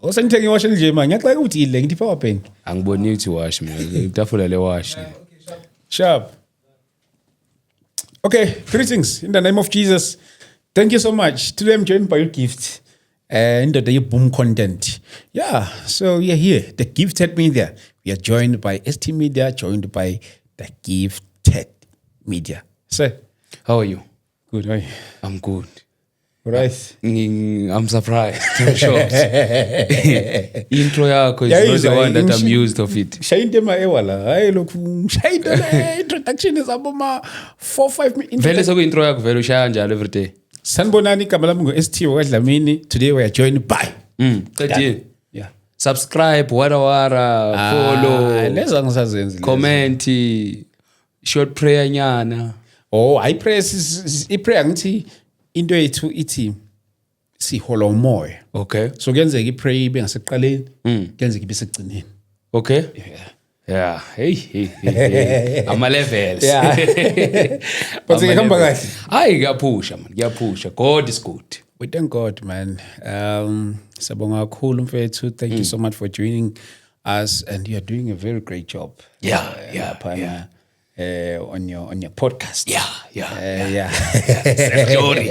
Osengithenge iwash nje manje ngiyaxaka ukuthi ile ngithi power bank. Angiboni ukuthi wash mina. Itafula le wash. Sharp. Okay, greetings in the name of Jesus. Thank you so much. Today I'm joined by your gift and the boom content. Yeah, so we are here. The Gifted Media. We are joined by ST Media, joined by the Gifted Media. Sir, how are you? Good, how are you? I'm good. Right. I'm surprised. I'm shocked. Intro yako is not the one that I'm used of it. Shayinte ma ewala. Hayi lokhu shayinte le introduction is aboma 4-5 minutes. Vele soku intro yako vele ushaya njalo every day. Sanibonani igama lami ngo-ST wakwaDlamini. Today we are joined by. Yeah. Subscribe, wara, follow. Lezo ngisazenzi. Comment, short prayer nyana. Oh, I press I-prayer ngithi into yethu ithi sihola umoya. Okay. So kuyenzeka i-pray ibe ngaseqaleni, kuyenzeka ibe sekugcineni. Okay. Yeah. Hey. Ama levels. Yeah. But ngihamba kahle. Hayi ngiyapusha man, ngiyapusha. God is good. We thank God, man. Sabonga kakhulu mfethu. Thank you so much for joining us, and you are doing a very great job. Yeah. On your podcast. Yeah. Self-glory.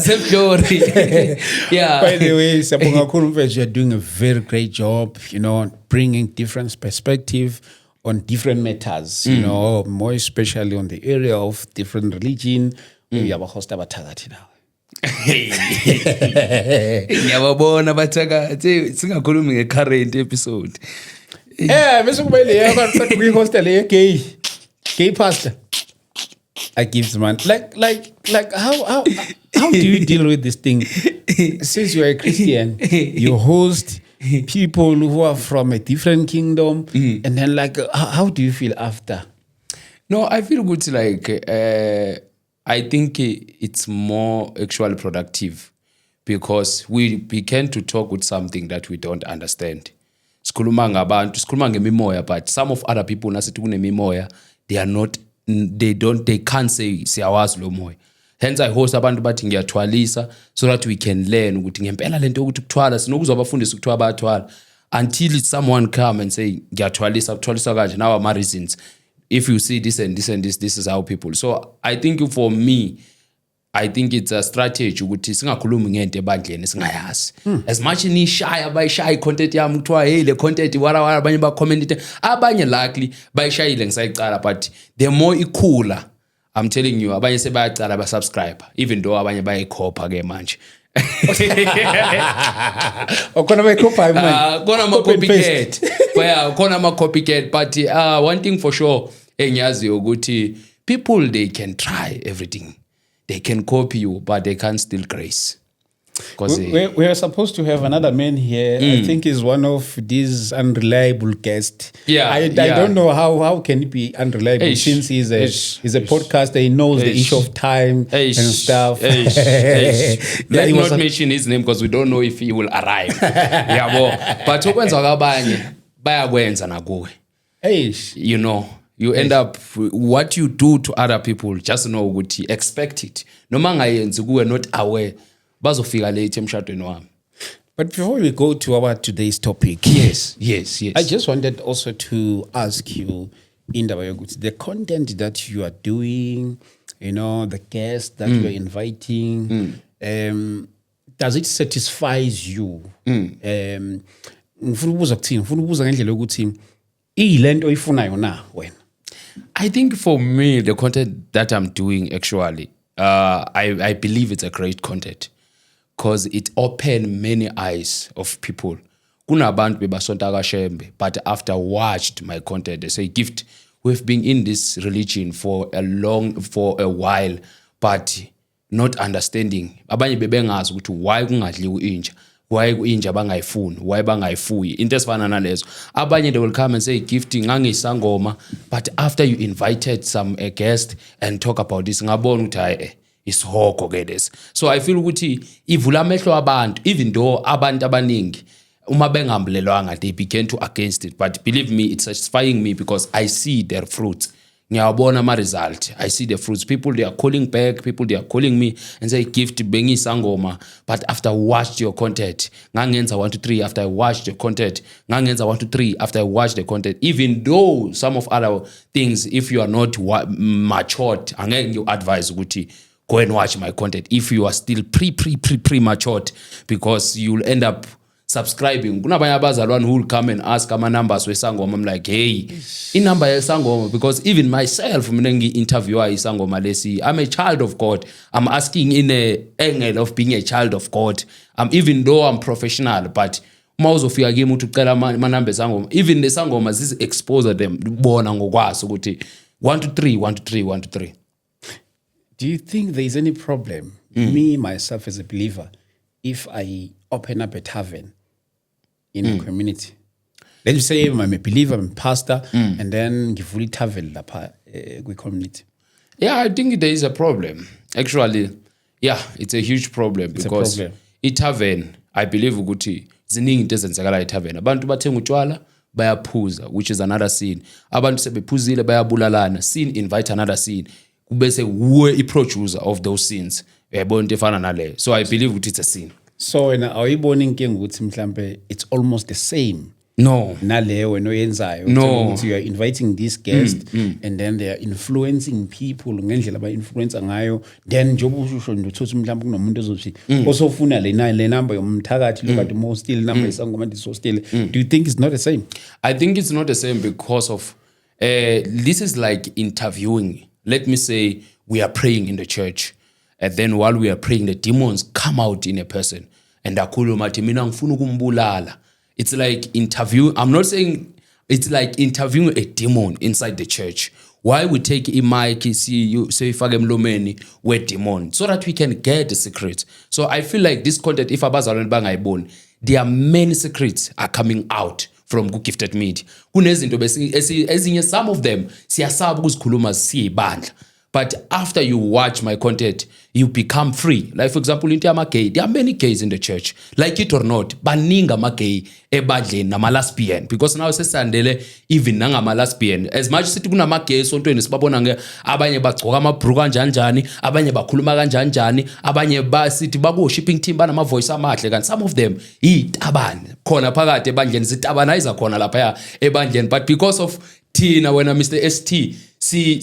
Self-glory. Yeah. By the way, Sabonga kakhulu mfethu, you are doing a very great job, bringing different perspective on different matters, more especially on the area of different religion. We have a host abathakathi now. Ngiyababona bathakathi singakhulumi nge-current episode. Bese kube le yakho kuyi-hostel gay pastor. I give man. Like how do you deal with this thing? Since you are a Christian, you host people who are from a different kingdom, and then how do you feel after? No, I feel good. I think it's more actually productive because we begin to talk with something that we don't understand. Sikhuluma ngabantu, sikhuluma ngemimoya, but some of other people nasithi kunemimoya, they can't say siyawazi lo moya. Hence I host abantu bathi ngiyathwalisa so that we can learn ukuthi ngempela lento ukuthi ukuthwala sinokuzwa abafundisi ukuthiwa bayathwala until someone come and say ngiyathwalisa kanje now ama reasons. If you see this and this and this is how people. So I think for me, I think it's a strategy ukuthi singakhulumi ngento ebandleni singayazi. As much nishaya bayishaya content yami kuthiwa hey le content wara abanye ba comment abanye likely bayishayile ngisayicala, but the more ikhula, I'm telling you abanye sebayacala ba subscribe even though abanye bayikhopha ke manje. Okona bayikhopha manje. Kona ma copycat. Kona ma copycat, but one thing for sure engiyazi ukuthi people they can try everything. They can copy you, but they can't steal grace. We are supposed to have another man here. I think he's one of these unreliable guests. I don't know how can he be unreliable since he's a podcaster. He knows the issue of time and stuff. Let's not mention his name because we don't know if he will arrive. But ukwenza kwabanye bayakwenza nakuwe. You end up what you do to other people, just know ukuthi expect it. Noma ngayenzi kuwe not aware. Bazofika late emshadweni wami. But before we go to our today's topic, yes. I just wanted also to ask you, the content that you are doing, the guests that you are inviting, does it satisfies you? Ngifuna ukubuza ngendlela yokuthi iyilento oyifunayo na wena. I think for me the content that I'm doing actually I believe it's a great content. Because it opened many eyes of people. Kunabantu bebasonta kashembe, but after watched my content, they say, Gift, we've been in this religion for a while, but not understanding. Abanye bebengazi ukuthi why kungadliwa inja, why inja bangayifuni, why bangayifuyi. Into esifana nalezo. Abanye they will come and say, Gift, ngangisangoma, but after you invited some guest and talk about this, ngabona ukuthi ishoko ke this. So I feel ukuthi ivula amehlo abantu, even though abantu abaningi uma bengambulelwanga, they began to against it. But believe me, it's satisfying me because I see their fruits. Ngiyabona ama result. I see the fruits. People, they are calling back. People, they are calling me and say, gift bengi sangoma. But after I watched your content, ngangenza 1 to 3 after I watched your content, ngangenza 1 to 3 after I watched the content. Even though some of other things, if you are not matured, angeke you advise ukuthi go and watch my content. If you are still pre-matured, because you'll end up subscribing. Kunabanye abazalwane who will come and ask ama numbers wesangoma. I'm like, hey, inumber yesangoma, because even myself mina ngi-interviewer isangoma lesi, I'm a child of God. I'm asking in a angle of being a child of God. Even though I'm professional, but uma uzofika kimi uthi ucela ama numbers esangoma, even the sangoma zis expose them bona ngokwazi ukuthi 1 to 3 1 to 3 1 to 3. Do you think there is any problem, me, myself as a believer, if I open up a tavern in a community? Let's say I'm a believer, I'm a pastor, and then give fully tavern lapha community. Yeah, I think there is a problem. Actually, yeah, it's a huge problem because i-tavern, I believe ukuthi ziningi into ezenzakala i-tavern. Abantu bathenga utshwala bayaphuza, which is another sin. Abantu sebephuzile bayabulalana, sin invite another sin. Kubese uwe i-producer of those sins. Uyabona into efana nale. So I believe ukuthi it's a sin. So wena awuyibona inkinga ukuthi mhlambe it's almost the same. No. Nale wena oyenzayo. No. You are inviting this guest and then they are influencing people ngendlela ba-influencer ngayo. Then njengoba usho nje uthothi mhlambe kunomuntu ozothi osofuna le number yomthakathi lokade mo still number isangoma ndiso still. Do you think it's not the same? I think it's not the same because of this is like interviewing. Let me say we are praying in the church. And then while we are praying, the demons come out in a person. And akhuluma athi mina ngifuna ukumbulala. It's like interview. I'm not saying it's like interviewing a demon inside the church. Why we take a mic, see you say ifake emlomeni we demon, so that we can get the secrets. So I feel like this content, if abazalwane bangayiboni, there are many secrets are coming out from Good Gifted Media. Kunezinto ezinye, some of them siyasaba ukuzikhuluma siyibandla. But after you watch my content, you become free. Like for example, into ama-gay, there are many gays in the church. Like it or not, baninga ama-gay ebadleni nama-lesbian. Because now sesandele even nangama-lesbian. As much as sithi kunama-gay esontweni sibabona abanye bagcoka amabhruku kanjani, abanye bakhuluma kanjani, abanye basithi baku-shipping team banama-voice amahle, kanti some of them itabane. Khona phakathi ebandleni zitabanizer khona lapha ebandleni. But because of thina wena Mr. ST, si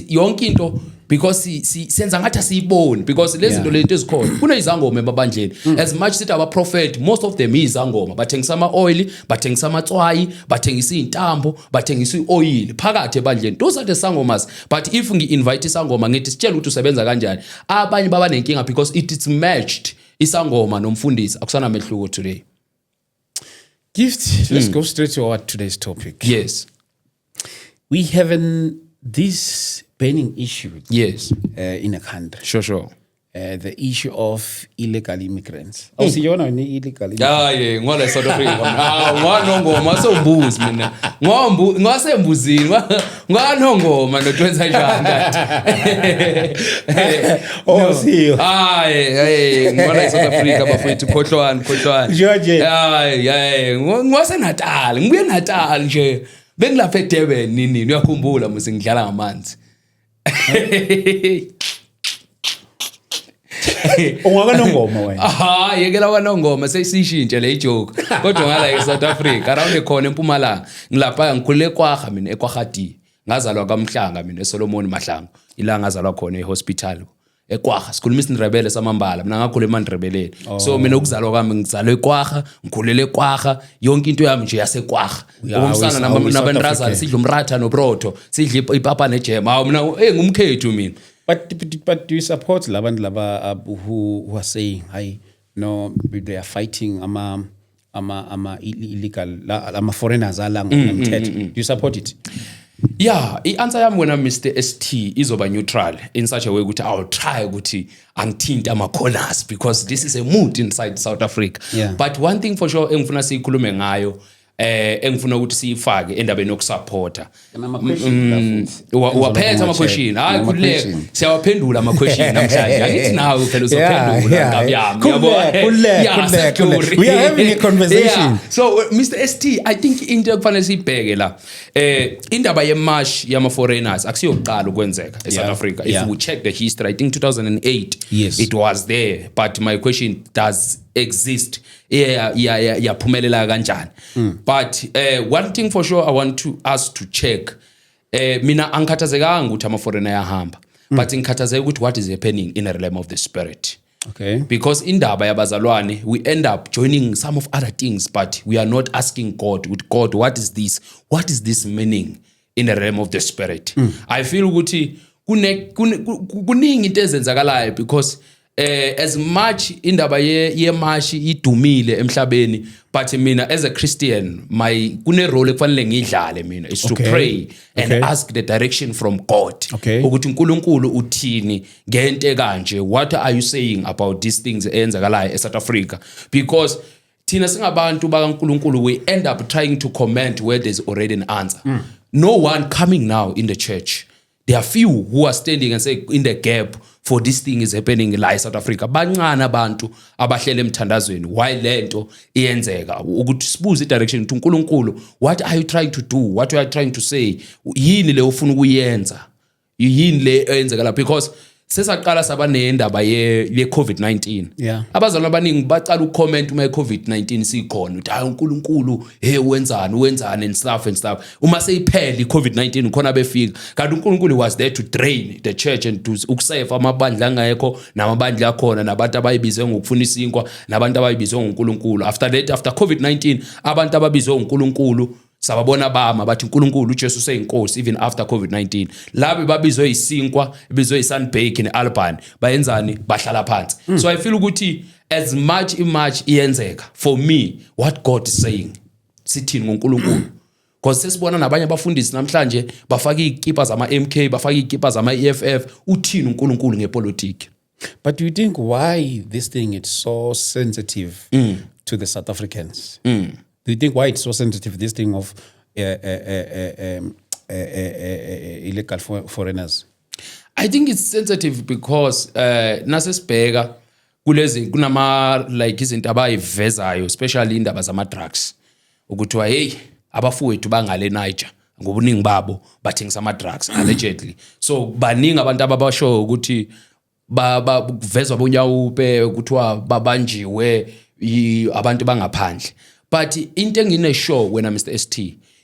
yonke into because senza ngathi asiyiboni because lezi zinto lento ezikhona kunezangoma emabandleni. As much sithi aba prophet, most of them izangoma, bathengisa ama oil, bathengisa amatswayi, bathengisa intambo, bathengisa ioil phakathi ebandleni. Those are the sangomas. But if ngi-invite isangoma ngithi sitshela ukuthi usebenza kanjani, abanye baba nenkinga because it is matched isangoma nomfundisi akusana mehluko today. Gift, let's go straight to our today's topic. Yes. We have this burning issue in a country. Sure. The issue of illegal immigrants. Awusiyona ni illegal immigrants. Yeah, ngola South Africa. Ngwanongoma sombuzi mina. Ngwasembuzini. Ngwanongoma notwenza njani. Siyo. Ngola South Africa bafethu khohlwane. George. Ngwase Natal. Ngibuye Natal nje. Bengilapha eDurban nini uyakhumbula mse ngidlala ngamanzi. Ungakanongoma wena. Yekela wanongoma sesishintshe le joke. Kodwa ngala eSouth Africa around ekhona eMpumalanga. Ngilapha ngikhulele eKwagga mina eKwagga. Ngazalwa kaMhlanga mina eSolomon Mahlanga. Ila ngazalwa khona ehospital. eKwagga sikhuluma isiNdebele samambala mina ngakhula eMandrebeleni. So mina ukuzalwa kwami ngizalwe eKwagga, ngikhulele eKwagga, yonke into yami nje yaseKwagga. Umsana nabantrazana sidla umratha nobrotho, sidla ipapa nejam. Hawu mina ngumkhethu mina. But do you support labantu laba who are saying no, they are fighting ama illegal ama foreigners ala ngomthetho? Do you support it? Yeah, i-answer yami wena Mr. ST izoba neutral in such a way ukuthi I'll try ukuthi angithinta ama-corners because this is a mood inside South Africa. Yeah. But one thing for sure engifuna siyikhulume ngayo engifuna ukuthi siyifake endabeni yokusupporta Waphetha waphetha ama-question hayi khululeka siyawaphendula ama-question namhlanje angithi nawe phela uzophendula ngabi yami we are having a conversation. So Mr. ST, I think into ekufanele siyibheke la indaba ye-march yama-foreigners akusiyokuqala ukwenzeka eSouth Africa. If we check the history, I think 2008 it was there, but my question, does exist yaphumelela kanjani? But one thing for sure I want us to check, mina angikhathazekanga ukuthi ama-foreigner yahamba, but ngikhathazeka ukuthi what is happening in the realm of the spirit. Okay. Because indaba yabazalwane, we end up joining some of other things, but we are not asking God, with God, what is this? What is this meaning in the realm of the spirit? I feel ukuthi kuningi into ezenzakalayo, because as much indaba ye-march idumile emhlabeni, but mina as a Christian, kune role ekufanele ngidlale mina is to pray and ask the direction from God. Ukuthi uNkulunkulu uthini ngento kanje, what are you saying about these things ezenzakalayo eSouth Africa? Because thina singabantu bakaNkulunkulu, we end up trying to comment where there's already an answer. No one coming now in the church. There are few who are standing and say in the gap for this thing is happening in South Africa. Bancane abantu abahlele emthandazweni why lento iyenzeka, ukuthi sibuze direction ukuthi uNkulunkulu, what are you trying to do, what you are trying to say, yini le ufuna ukuyenza, yini le eyenzeka la? Because sesaqala saba neendaba ye COVID-19. Abazalwane abaningi bacala ucomment uma iCovid-19 sikhona ukuthi hayi uNkulunkulu wenzani and stuff. Uma seyiphela iCovid-19 khona befika, kanti uNkulunkulu was there to drain the church and to ukusave amabandla angekho namabandla akhona, nabantu abayibizwe ngokufuna isinkwa, nabantu abayibizwe ngoNkulunkulu. After COVID-19 abantu ababizwe ngoNkulunkulu sababona bama bathi uNkulunkulu uJesu seyinkosi even after COVID-19. Labe babizwe isinkwa, bizwe iSunbake neAlban, bayenzani? Bahlala phansi. So I feel ukuthi as much iyenzeka, for me what God is saying sithini ngoNkulunkulu, because sesibona nabanye abafundisi namhlanje bafaka izikipa zama-MK, bafaka izikipa zama-EFF, uthini uNkulunkulu ngepolitiki. But do you think why this thing is so sensitive to the South Africans? Do you think why it's so sensitive, this thing of illegal foreigners? I think it's sensitive because nasesibheka kunama like izinto abayivezayo, especially indaba zama-drugs, ukuthiwa hey abafowethu bangale Niger ngobuningi babo bathengisa ama-drugs allegedly. So baningi abantu ababasho ukuthi bavezwa bonyawupe kuthiwa babanjiwe abantu bangaphandle. But into engine-sure wena Mr. ST,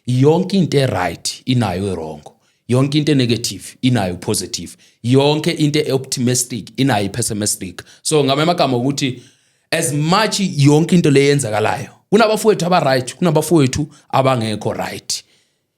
yonke into right inayo wrong, yonke into negative inayo positive, yonke into optimistic inayo pessimistic. So ngamagama ukuthi as much yonke into leyenzakalayo, kunabafowethu aba-right, kunabafowethu abangekho right.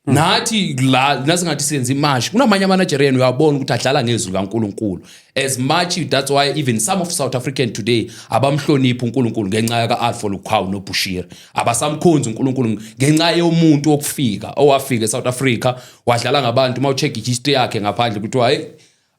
Nathi la nasingathi senza imarch, kunamanye ama-Nigerian uyabona ukuthi adlala ngezwi kaNkulunkulu. As much, that's why even some of South African today abamhlonipha uNkulunkulu ngenxa yaka-Alpha Lukhawu noBushiri, abasamkhonzi uNkulunkulu ngenxa yomuntu wokufika owafika eSouth Africa wadlala ngabantu. Mawucheck history yakhe ngaphandle ukuthi hayi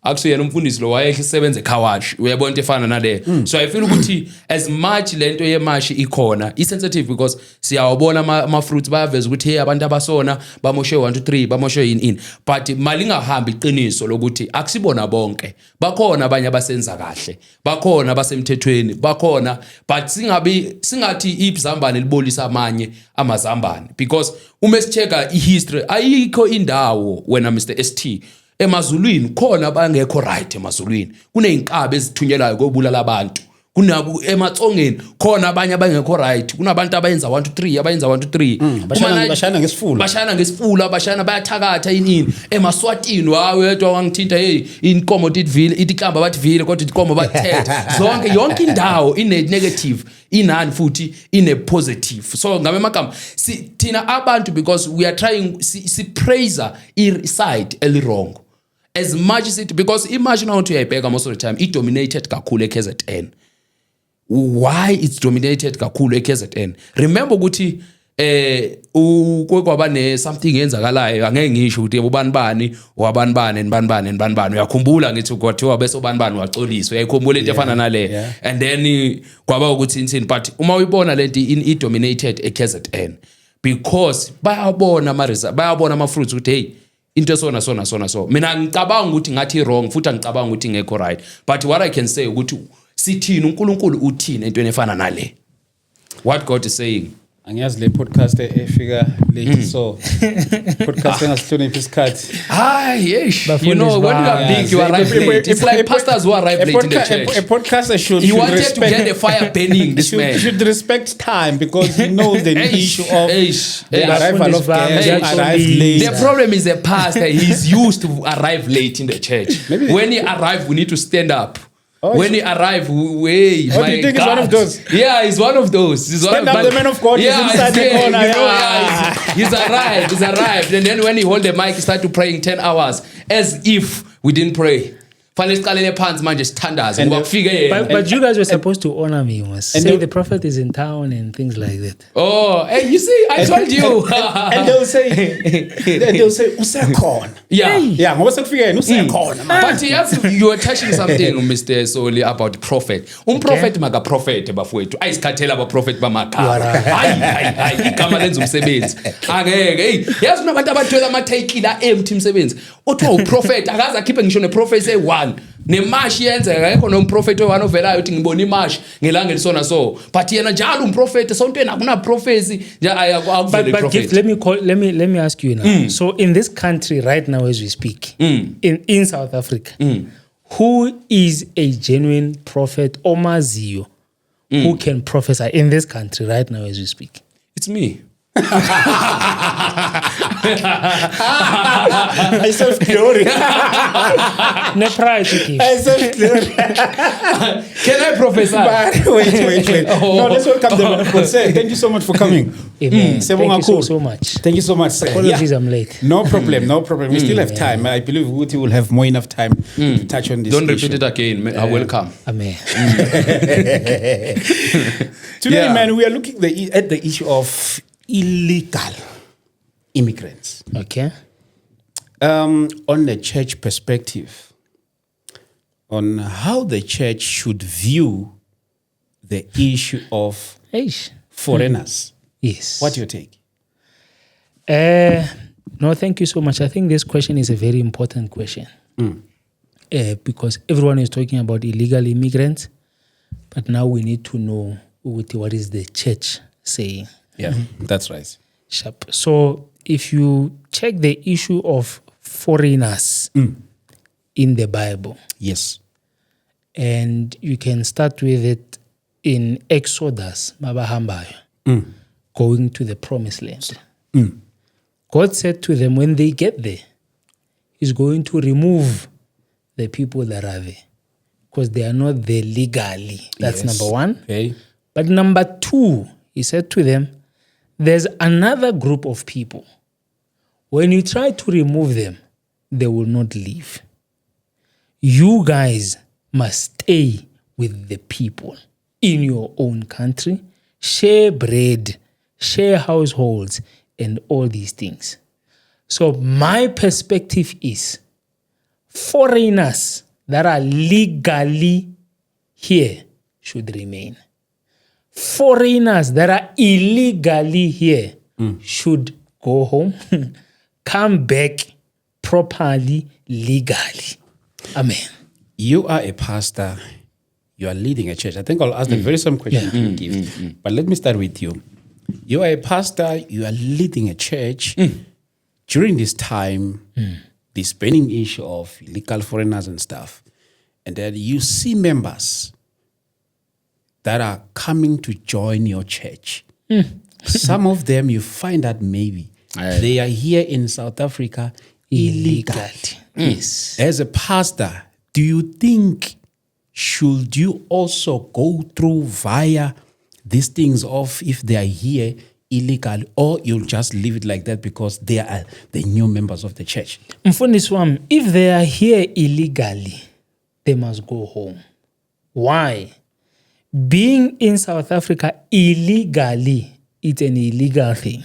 akusuyena umfundisi lo wayesebenza eKhawashi, uyabona into efana nale. So I feel ukuthi as much lento yemarch ikhona sensitive, because siyawabona ama-fruits bayaveza ukuthi hey abantu abasona bamoshe 1 2 3 bamoshe in, but malingahambi iqiniso lokuthi akusibona bonke, bakhona abanye abasenza kahle, bakhona abasemthethweni, bakhona, but singathi izambane libolisa amanye amazambane. Because uma sicheka ihistory ayikho indawo wena Mr. ST emazulwini khona abangekho right. Emazulwini kuneyinkabi ezithunyelayo kobulala abantu, kunabo ematsongeni khona abanye abangekho right, kunabantu abayenza 1 2 3 abayenza 1 2 3 bashana ngesifula bashana bayathakatha inini emaswatini wawedwa wangithinta hey inkomo titvile itiklamba bathi vile kodwa inkomo bathetha zonke yonke indawo ine negative inani futhi ine positive. So ngame magama thina abantu, because we are trying si praise side eli wrong as much as it, because imagine how to uyayibheka most of the time it dominated kakhulu eKZN. Why it's dominated kakhulu eKZN? Remember ukuthi kwabane something yenzakalayo, angeke ngisho ukuthi ubani wabani uyakhumbula ngithi kwathiwa bese ubani wacoliswa, uyayikhumbula into efana nale. And then kwaba ukuthi insini, but uma uyibona lento it dominated eKZN. because bayabona ama-fruits ukuthi hey into so mina ngicabanga ukuthi ngathi wrong futhi ngicabanga ukuthi ngekho right, but what I can say ukuthi sithini uNkulunkulu uthini entweni efana nale, what God is saying. Angiyazi le podcast efika late so podcast engasihloniphi isikhathi. You know when you are big you arrive late. It's like pastors who arrive late in the church. A podcaster should He wanted to get the fire burning, this man. Should respect time because he knows the issue of the arrival of guests who arrive late. The problem is the pastor, he's used to arrive late in the church. When he arrives, we need to stand up. When he arrives, do you think he's one of those? Yeah, he's one of those. Stand up, the man of God is inside the corner. He's arrived. And then when he hold the mic, he start to pray in 10 hours as if we didn't pray. But you guys were supposed to honor me once. Say the prophet is in town and things like that. Oh, hey, you see, I told you. And they'll say, usekhona. Yeah, ngoba sekufike usekhona. But yes, you were touching something, Mr. Soli, about prophet. Prophet maka prophet bafowethu. Ayisikhathela aba prophet bamakhala. Hayi, igama lenza umsebenzi. Angeke, hey, yazi kunabantu abathwele ama-title empty umsebenzi. Othiwa uprophet, akaze akhiphe ngisho ne-prophet say-1. Nemashi yenzeka akekho nomprofeti one ovelayo uthi ngibona imashi ngelanga elisona so, but yena njalo umprofeti sontweni akuna prophecy akuvele prophet. Let me ask you now. So in this country right now as we speak, in South Africa, who is a genuine prophet omaziyo who can prophesy in this country right now as we speak? It's me. I self-glory. No pride to keep. I self-glory. Can I prophesy? Wait. No, let's welcome the man of God. Sir, thank you so much for coming. Amen. Thank you so much. Thank you so much, sir. Apologies, I'm late. No problem. We still have time. I believe Uti will have more enough time to touch on this Don't issue. repeat it again. I will come. Amen. Today, man, we are looking at the issue of illegal immigrants. Okay. On the church perspective, on how the church should view the issue of foreigners. Yes. What do you take? No, thank you so much. I think this question is a very important question because everyone is talking about illegal immigrants, but now we need to know what is the church saying. Yeah, that's right. Sharp. So if you check the issue of foreigners in the Bible. Yes. And you can start with it in Exodus, Mabahambayo, going to the promised land. God said to them, when they get there, He's going to remove the people that are there because they are not there legally. That's number one. Okay. But number two, He said to them, there's another group of people. When you try to remove them, they will not leave. You guys must stay with the people in your own country, share bread, share households, and all these things. So my perspective is foreigners that are legally here should remain. Foreigners that are illegally here should go home, come back properly, legally. Amen. You are a pastor. You are leading a church. I think I'll ask the very same question you give. But let me start with you. You are a pastor. You are leading a church. During this time, this burning issue of illegal foreigners and stuff, and then you see members that are coming to join your church. Some of them you find that maybe they are here in South Africa illegally. Yes. As a pastor, do you think should you also go through via these things of if they are here illegal, or you'll just leave it like that because they are the new members of the church? Mfundisi wami, if they are here illegally, they must go home. Why? Being in South Africa illegally, it's an illegal thing.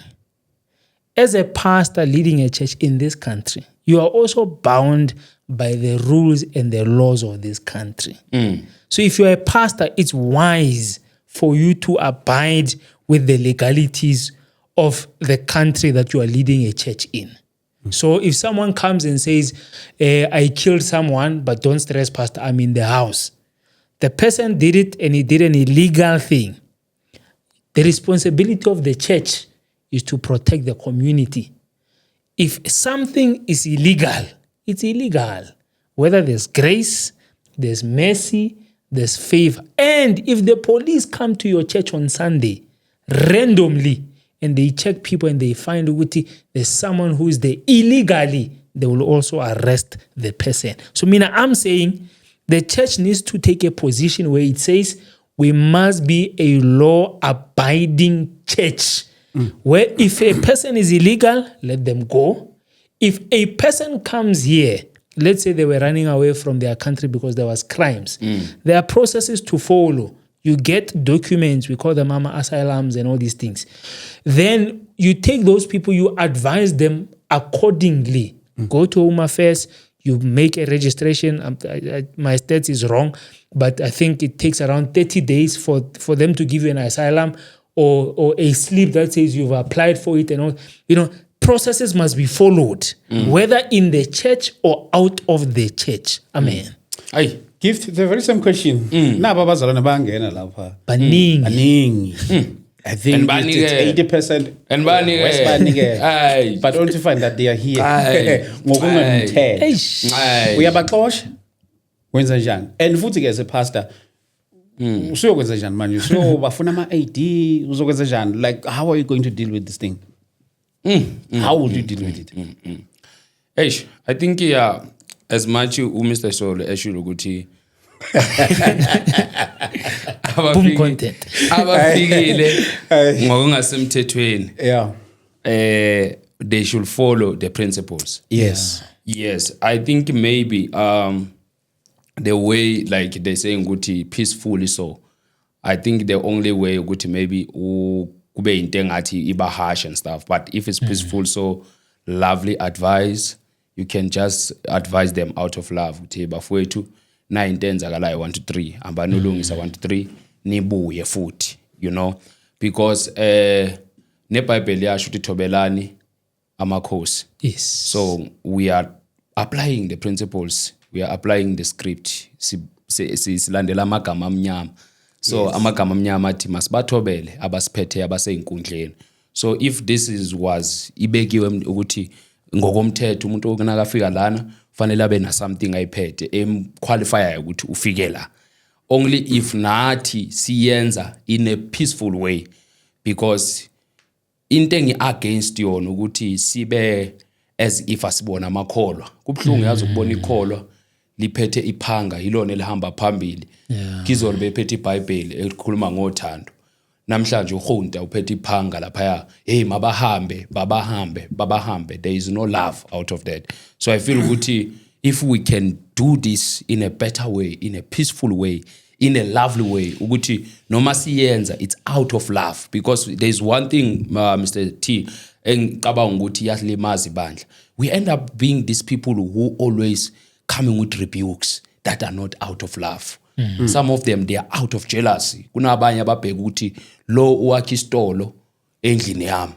As a pastor leading a church in this country, you are also bound by the rules and the laws of this country. So if you're a pastor, it's wise for you to abide with the legalities of the country that you are leading a church in. So if someone comes and says, I killed someone, but don't stress, Pastor, I'm in the house. The person did it and he did an illegal thing. The responsibility of the church is to protect the community. If something is illegal, it's illegal. Whether there's grace, there's mercy, there's favor. And if the police come to your church on Sunday randomly and they check people and they find there's someone who is there illegally, they will also arrest the person. So I'm saying the church needs to take a position where it says we must be a law-abiding church. Where if a person is illegal, let them go. If a person comes here, let's say they were running away from their country because there was crimes, there are processes to follow. You get documents, we call them asylums and all these things. Then you take those people, you advise them accordingly. Go to Home Affairs, you make a registration. My stats is wrong, but I think it takes around 30 days for them to give you an asylum or a slip that says you've applied for it and all. Processes must be followed, whether in the church or out of the church. Amen. Aye. Gift, the very same question. Naba bazalwana bangena lapha. Baningi. I think it's 80%. And Banike. But only to find that they are here. Uyabaxosha. Wenza njani? And futhi ke as a pastor, usuyokwenza njani manje? So bafuna ama-AD, uzokwenza njani? Like, how are you going to deal with this thing? How would you deal with it? I think as much Mr. Soul eshilo ukuthi Boom content. abafikile ngokungasemthethweni. Yeah. They should follow the principles. Yes. Yes, I think maybe the way, like they saying ukuthi peacefully, so I think the only way ukuthi maybe kube into engathi iba harsh and stuff, but if it's peaceful, so lovely advice, you can just advise them out of love ukuthi bafowethu na into enzakalayo 1 to 3 ambanulungisa 1 to 3 nibuye futhi, because neBhayibheli yasho ukuthi thobelani amakhosi. Yes. So we are applying the principles, we are applying the script. Silandela amagama amnyama. So amagama amnyama athi masibathobele abasiphethe abaseinkundleni. So if this was ibekiwe ukuthi ngokomthetho umuntu okunakafika lana fanele abe na something ayiphethe qualifier ukuthi ufike la. Only if nathi siyenza in a peaceful way, because into against yona ukuthi sibe as if asibona amakholwa. Kubhlungu yazi ukubona ikholwa liphethe iphanga yilona elihamba phambili. Kizolo bephethe iBhayibheli elikhuluma ngothando. Namhlanje uHunta uphethe iphanga lapha. Hey mabahambe, babahambe. There is no love out of that. So I feel ukuthi if we can do this in a better way, in a peaceful way, in a lovely way, ukuthi noma siyenza it's out of love, because there is one thing Mr. T engicabanga ukuthi yasilimaza ibandla. We end up being these people who always coming with rebukes that are not out of love. Some of them, they are out of jealousy. Kunabanye ababheka ukuthi lo uwakha isitolo endlini yami.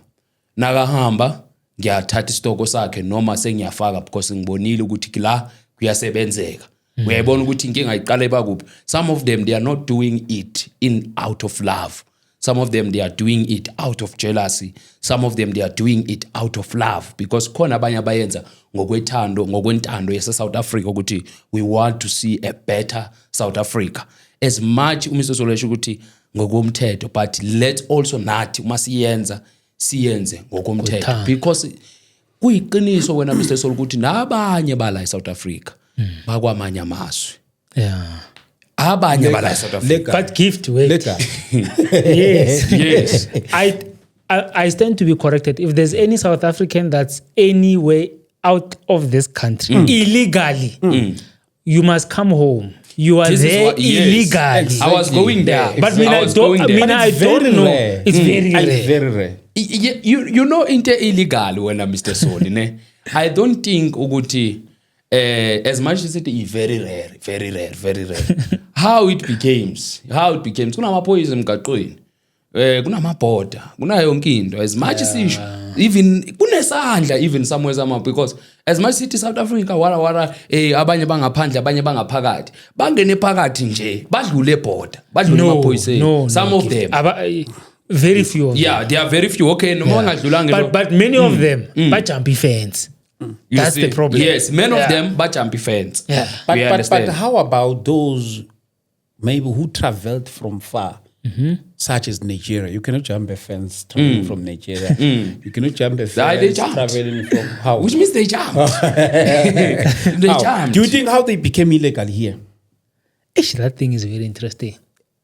Nakahamba ngiyathatha isitoko sakhe noma sengiyafaka because ngibonile ukuthi la kuyasebenzeka. Uyayibona ukuthi inkinga iqala ebakuphi. Some of them, they are not doing it out of love. Some of them, they are doing it out of jealousy. Some of them, they are doing it out of love, because khona abanye abayenza ngokwentando yase-South Africa ukuthi we want to see a better South Africa. As much Mr. Solesho ukuthi ngokomthetho, but let's also nathi uma siyenze ngokomthetho, because kuyiqiniso wena Mr. Sol ukuthi nabanye bala eSouth Africa bakwamanye amazwe. Yeah. Abanye bala eSouth Africa. But gift, wait. Yes. I stand to be corrected. If there's any South African that's anywhere out of this country illegally, you must come home. You are there illegally. Exactly. I was going there. But I don't know. It's very rare. You know into illegal when Mr. Soli, ne? I don't think ukuthi as much as it is very rare. How it becomes. Kunamaphoyisa emgaqweni. kunamabhoda kunayo yonke into as much sisho even kunesandla even somewhere somehow because as much sithi South Africa wala abanye bangaphandle abanye bangaphakathi bangene phakathi nje badlule ebhoda badlule emaphoyiseni some of them very few of them. Yeah, there are very few. Okay, no more ngadlulanga. But many of them bajump fence. That's the problem. Yes, many of them bajump fence. Yeah. But how about those maybe who traveled from far, such as Nigeria? You cannot jump a fence traveling from Nigeria. You cannot jump a fence traveling from how? Which means they jumped. They jumped. Do you think how they became illegal here? Actually, that thing is very interesting.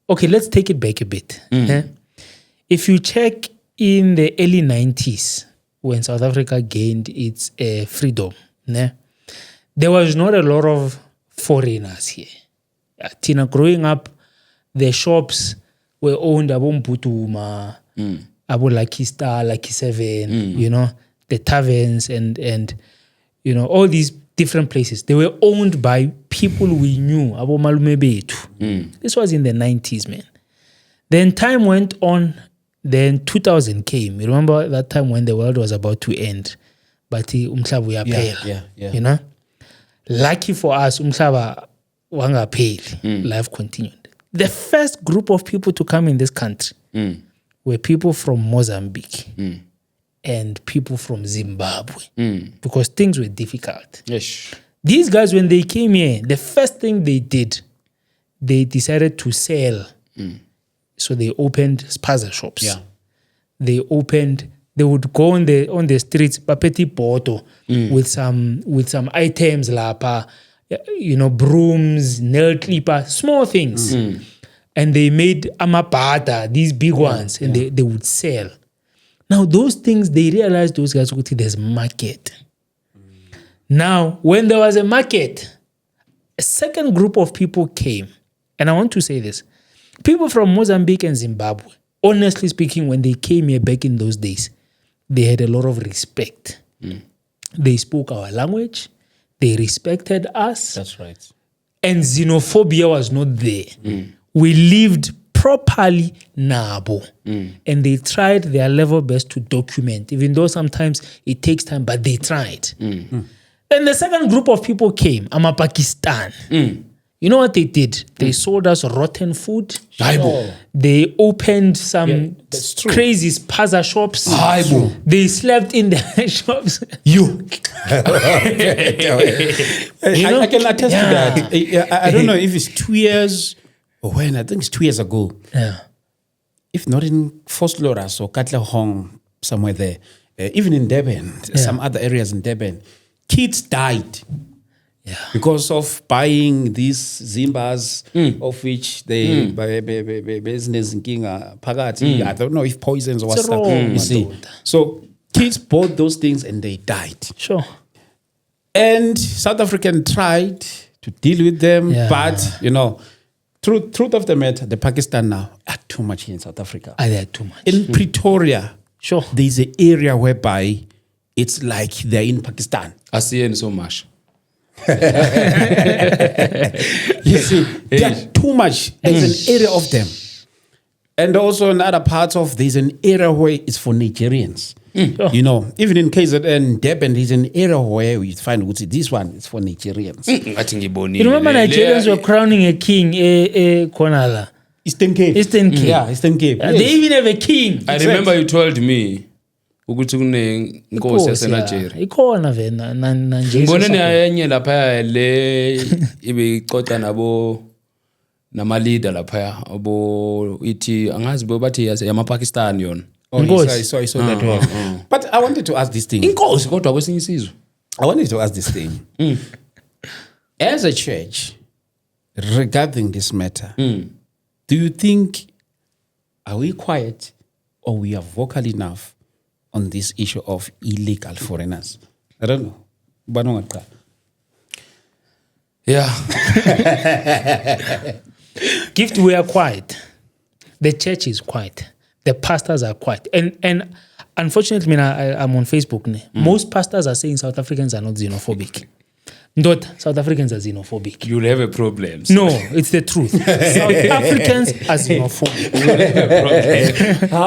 Okay, let's take it back a bit. If you check in the early 90s, when South Africa gained its freedom, there was not a lot of foreigners here. Tina, growing up, the shops were owned by Mputuma, Abu Lucky Star, Lucky 7, you know, the taverns and you know, all these different places. They were owned by people we knew, Abu Malume Betu. This was in the 90s, man. Then time went on. Then 2000 came. You remember that time when the world was about to end? But umhlaba uyaphela. You know? Lucky for us, umhlaba wangapheli. Life continued. The first group of people to come in this country were people from Mozambique and people from Zimbabwe. Because things were difficult. Yes. These guys, when they came here, the first thing they did, they decided to sell. So they opened spaza shops. Yeah. They would go on the streets, papeti poto, with some items lapa, you know, brooms, nail clipper, small things. And they made amapata, these big ones, and they would sell. Now those things, they realized those guys would see there's market. Now, when there was a market, a second group of people came. And I want to say this. People from Mozambique and Zimbabwe, honestly speaking, when they came here back in those days, they had a lot of respect. They spoke our language. They respected us. That's right. And xenophobia was not there. We lived properly nabo. And they tried their level best to document, even though sometimes it takes time, but they tried. Then the second group of people came, Pakistan. You know what they did? They sold us rotten food. They opened some crazy spaza shops. They slept in their shops. I can attest to that. I don't know if it's 2 years or when. I think it's 2 years ago. Yeah. If not in Vosloorus or Katlehong, somewhere there. Even in Durban, some other areas in Durban, kids died. Yeah. Because of buying these Zimbas, of which they business in I don't know if poisons or stuff. You see, so kids bought those things and they died. Sure. And South African tried to deal with them, but you know, truth of the matter, the Pakistan now are too much here in South Africa. They are too much. In Pretoria, sure, there's an area whereby it's like they're in Pakistan. I see it so much. You see, there's too much. There's an area of them. And also in other parts of, there's an area where it's for Nigerians. You know, even in KZN, Durban, there's an area where we find this one is for Nigerians. You remember Nigerians were crowning a king, Konala? Eastern Cape. Yeah, Eastern Cape. Yes. They even have a king. I remember you told me ukuthi kunenkosi yaseNigeria. Ikhona vena nanje. Ngibone enye lapha le ibicoca nabo nama leader lapha abo ithi angazi bathi yamaPakistan yona. I saw that one. But I wanted to ask this thing. Inkosi kodwa kwesinye isizwe. I wanted to ask this thing. As a church, regarding this matter, do you think, are we quiet or we are vocal enough on this issue of illegal foreigners? I don't know. Yeah. Gift, we are quiet. The church is quiet. The pastors are quiet. And unfortunately, I'm on Facebook. Most pastors are saying South Africans are not xenophobic. Ndota, South Africans are xenophobic. You'll have a problem. No, it's the truth. South Africans are xenophobic.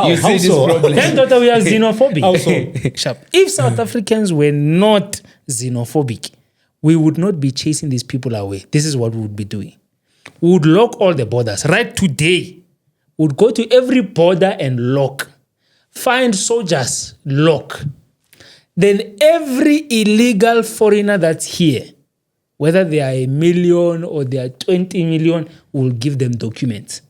You see this so? problem. Ndota, we are xenophobic. How so? Sharp. If South Africans were not xenophobic, we would not be chasing these people away. This is what we would be doing. We would lock all the borders. Right today, we would go to every border and lock. Find soldiers, lock. Then every illegal foreigner that's here, whether they are 1 million or they are 20 million, we'll give them documents.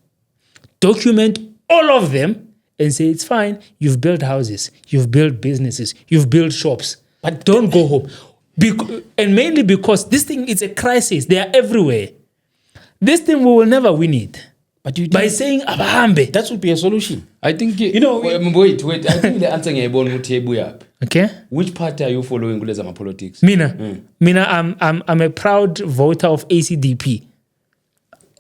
Document all of them and say, it's fine. You've built houses. You've built businesses. You've built shops. But don't go home. And mainly because this thing is a crisis. They are everywhere. This thing, we will never win it. But you By saying, abahambe. that would be a solution. I think, You know, wait. I think the answer ngiyayibona ukuthi ebuya aphi. Okay? Which party are you following kuleza ma-politics? Mina, I'm a proud voter of ACDP.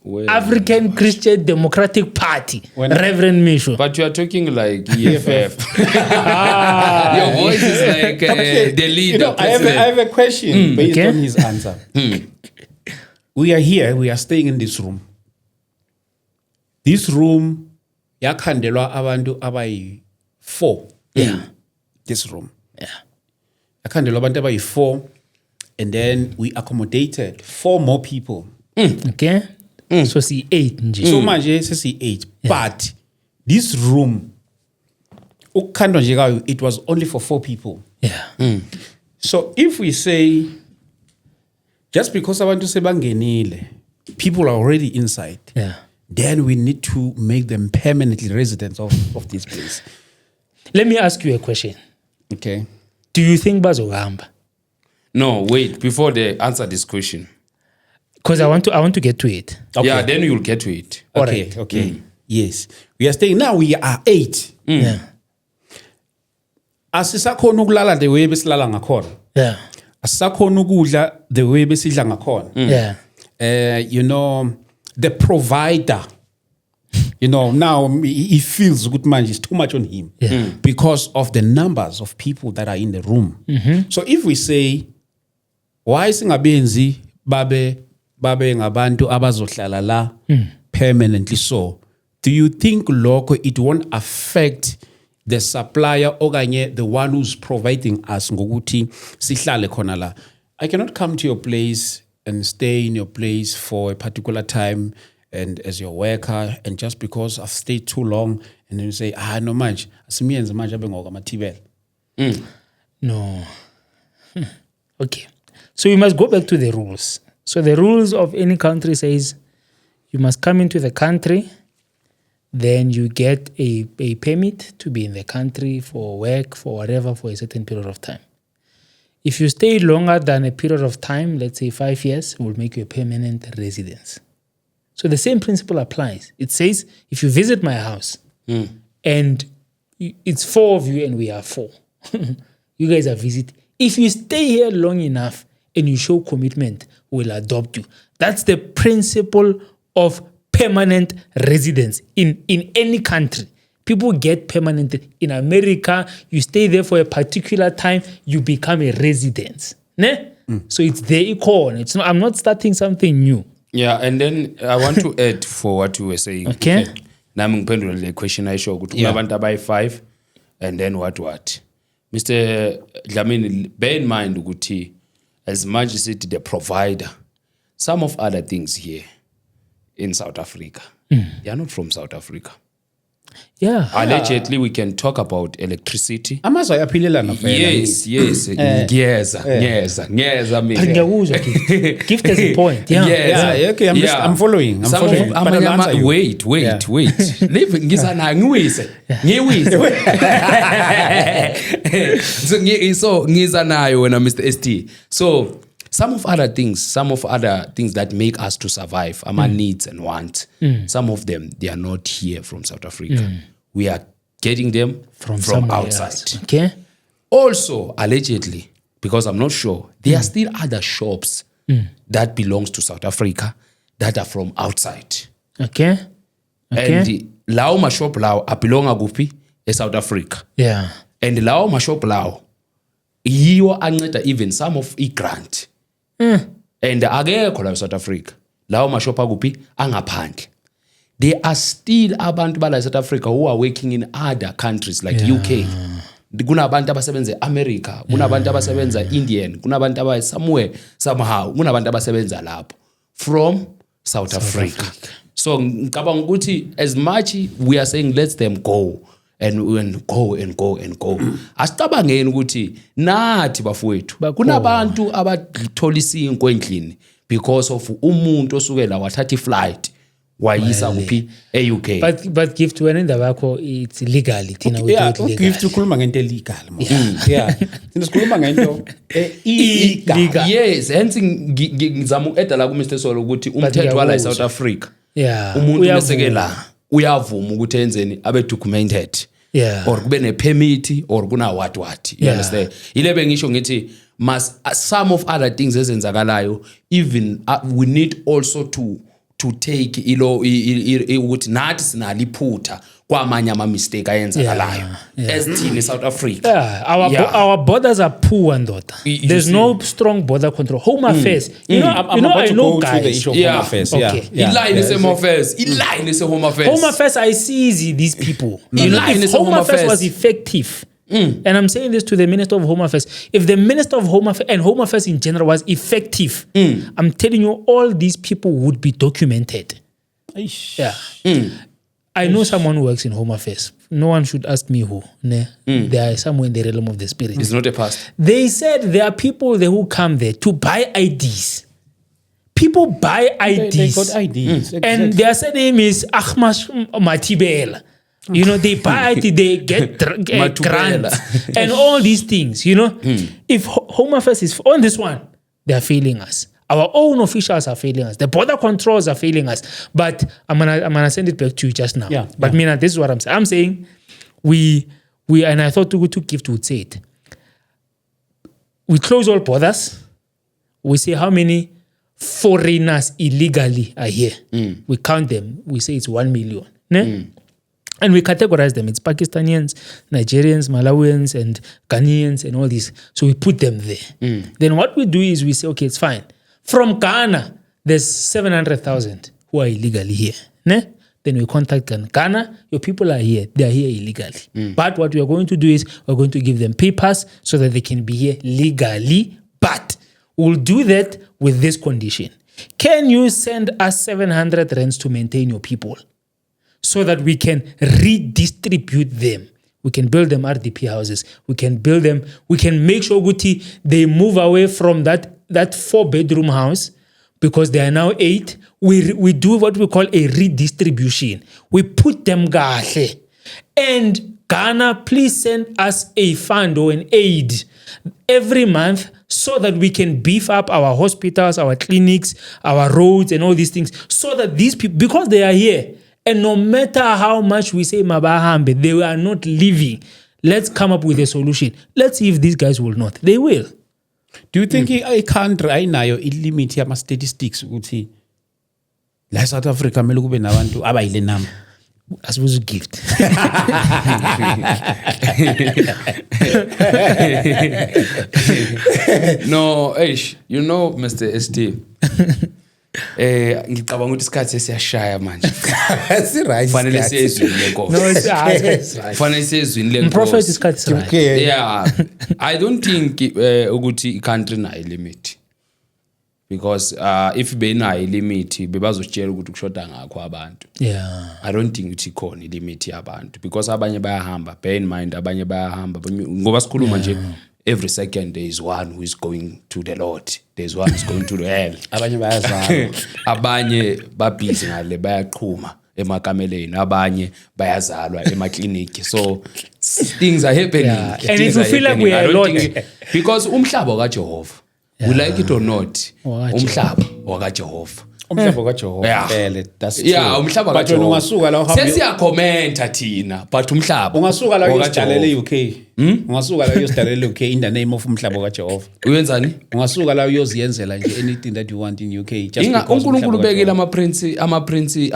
Well, African Christian Democratic Party. Reverend Misho. but you are talking like EFF. Your voice is like the leader. I have a question based okay. on his answer. We are here. We are staying in this room. This room, yakhandelwa abantu abayi-4. Yeah. This room. Yeah. Yakhandelwa abantu abayi-4, and then we accommodated 4 more people. Okay? So see 8 nje. So manje sesi-8. But this room, ukukhandwa nje kayo, it was only for 4 people. Yeah. So if we say, just because abantu sebangenile, people are already inside, Yeah. then we need to make them permanently residents of this place. Let me ask you a question. Okay. Do you think bazohamba? No, wait. Before they answer this question. Because I want to get to it. Okay. Yeah, then you'll get to it. Okay. Okay. Yes. We are staying now. We are 8. Yeah. Asisakhona ukulala the way besilala ngakhona. Yeah. Asisakhona ukudla the way besidla ngakhona. Yeah. You know, the provider, you know, now he feels good man is too much on him because of the numbers of people that are in the room. So if we say, why singabenzi babe ngabantu abazohlala la permanently, so do you think lokho it won't affect the supplier okanye the one who's providing us ngokuthi sihlale khona la? I cannot come to your place and stay in your place for a particular time and as your worker, and just because I've stayed too long, and then you say, no manje, asimiyenze manje abe ngokaMathibela. No. Okay. So we must go back to the rules. So the rules of any country says you must come into the country, then you get a permit to be in the country for work, for whatever, for a certain period of time. If you stay longer than a period of time, let's say 5 years, it will make you a permanent residence. So the same principle applies. It says, if you visit my house and it's 4 of you and we are 4, you guys are visiting. If you stay here long enough and you show commitment, we'll adopt you. That's the principle of permanent residence in any country. People get permanent. In America, you stay there for a particular time, you become a resident. Ne? So it's the icon. It's not, I'm not starting something new. Yeah, and then I want to add for what you were saying. Okay. Nami ngiphendula le question ayisho ukuthi kunabantu abayi-5 and then what. Mr. Dlamini, bear in mind ukuthi as much as it the provider, some of other things here in South Africa, they are not from South Africa. Yeah. Allegedly, we can talk about electricity. Amazwe ayaphilelana vele. Yes. Ngiyeza mina. But ngiyakuzwa, gift as a point. Yeah. Yeah, okay, I'm following. I'm Some following. of But I'll answer you. wait. Leave ngizana ngiwise. So ngizanayo wena Mr. ST. So some of other things that make us to survive, our needs and wants, some of them, they are not here from South Africa. We are getting them from outside. Else. Okay. Also, allegedly, because I'm not sure, there are still other shops that belongs to South Africa that are from outside. Okay. And lao mashop lao apilonga gupi South Africa. Yeah. And lao mashop lao, yiwo anceda even some of grant and akekho la South Africa lawo mashop akuphi angaphandle. There are still abantu bala South Africa who are working in other countries like UK. Kunabantu abasebenza eAmerica, kunabantu abasebenza Indian, kunabantu aba somewhere somehow, kunabantu abasebenza lapho from South Africa. So ngicabanga ukuthi as much we are saying let them go and go. Asicabangeni ukuthi nathi bafowethu kunabantu abathola isinkwa endlini because of umuntu osukela wathatha iflight wayisa kuphi eUK. But gift wena indaba yakho it's legally thina we do it legal. Gift ukhuluma ngento legal manje. Yeah. Thina sikhuluma ngento illegal. Yes, hence ngizama ueda la ku Mr Solo ukuthi umthetho wala eSouth Africa. Yeah. Umuntu mesekela uyavuma ukuthi enzeni abe documented. Yeah. Or kube ne permit or kuna what. You understand? Ilebe ngisho ngithi some of other things ezenzakalayo even we need also to take ukuthi nathi sinaliphutha kwamanye ama mistake ayenzakalayo as thina South Africa. Our borders are poor ndoda. There's no strong border control. Home affairs. I know guys. Home affairs. Line is Home affairs. Line is Home affairs. Home affairs I see these people. If Home affairs was effective. And I'm saying this to the Minister of Home Affairs. If the Minister of Home Affairs and Home Affairs in general was effective, I'm telling you, all these people would be documented. Yeah. I know someone who works in Home Affairs. No one should ask me who. They are somewhere in the realm of the spirit. It's not a pastor. They said there are people there who come there to buy IDs. People buy IDs. They got IDs. And their surname is Ahmad Matibela. They buy it, they get grants and all these things, If Home Affairs is on this one, they are failing us. Our own officials are failing us. The border controls are failing us. But I'm gonna send it back to you just now. But Mina, this is what I'm saying. I'm saying we and I thought to Gift would say it. We close all borders. We say how many foreigners illegally are here. We count them. We say it's 1 million. And we categorize them. It's Pakistanians, Nigerians, Malawians, and Ghanaians, and all these. So we put them there. Then what we do is we say, okay, it's fine. From Ghana, there's 700,000 who are illegally here. Then we contact Ghana. Ghana, your people are here. They are here illegally. But what we are going to do is we're going to give them papers so that they can be here legally. But we'll do that with this condition. Can you send us 700 rands to maintain your people? So that we can redistribute them. We can build them RDP houses. We can build them. We can make sure they move away from that 4-bedroom house because they are now 8. We do what we call a redistribution. We put them gahle. And Ghana, please send us a fund or an aid every month so that we can beef up our hospitals, our clinics, our roads, and all these things. So that these people, because they are here, and no matter how much we say Mabahambe, they are not leaving. Let's come up with a solution. Let's see if these guys will not. They will. Do you think a country ayinayo ilimit yama statistics ukuthi la South Africa mele kube nabantu abayile nama? As gift. No, Mr. ST. Ngicabanga ukuthi isikhathi sesiyashaya manje. Right. Fanele siyezwini lenkosi. No, it's Fanele siyezwini lenkosi. Prophet isikhathi right. Okay. Yeah. I don't think ukuthi i-country nayo limit. Because if benayo limit bebazotshela ukuthi kushoda ngakho abantu. Yeah. I don't think ukuthi ikhona ilimit yabantu because abanye bayahamba. Bear in mind abanye bayahamba ngoba sikhuluma nje every second there is one who is going to the Lord. There's one who's going to the hell. Abanye bayazalwa. Abanye babhizi ngale bayaqhuma emakameleni. Abanye bayazalwa emakliniki. So things are happening. Yeah. And if you feel like we are alone. Because umhlaba kaJehova. We like it or not. Umhlaba wakaJehova. Umhlaba kaJehova vele that's true. Yeah, umhlaba kaJehova. But wena ungasuka la uhambe. Sesiyakhomenta thina, but umhlaba. Ungasuka la uyosidalela eUK. Ungasuka la uyosidalela eUK in the name of umhlaba kaJehova. Uyenzani? Ungasuka la uyoziyenzela nje anything that you want in UK just because uNkulunkulu ubekile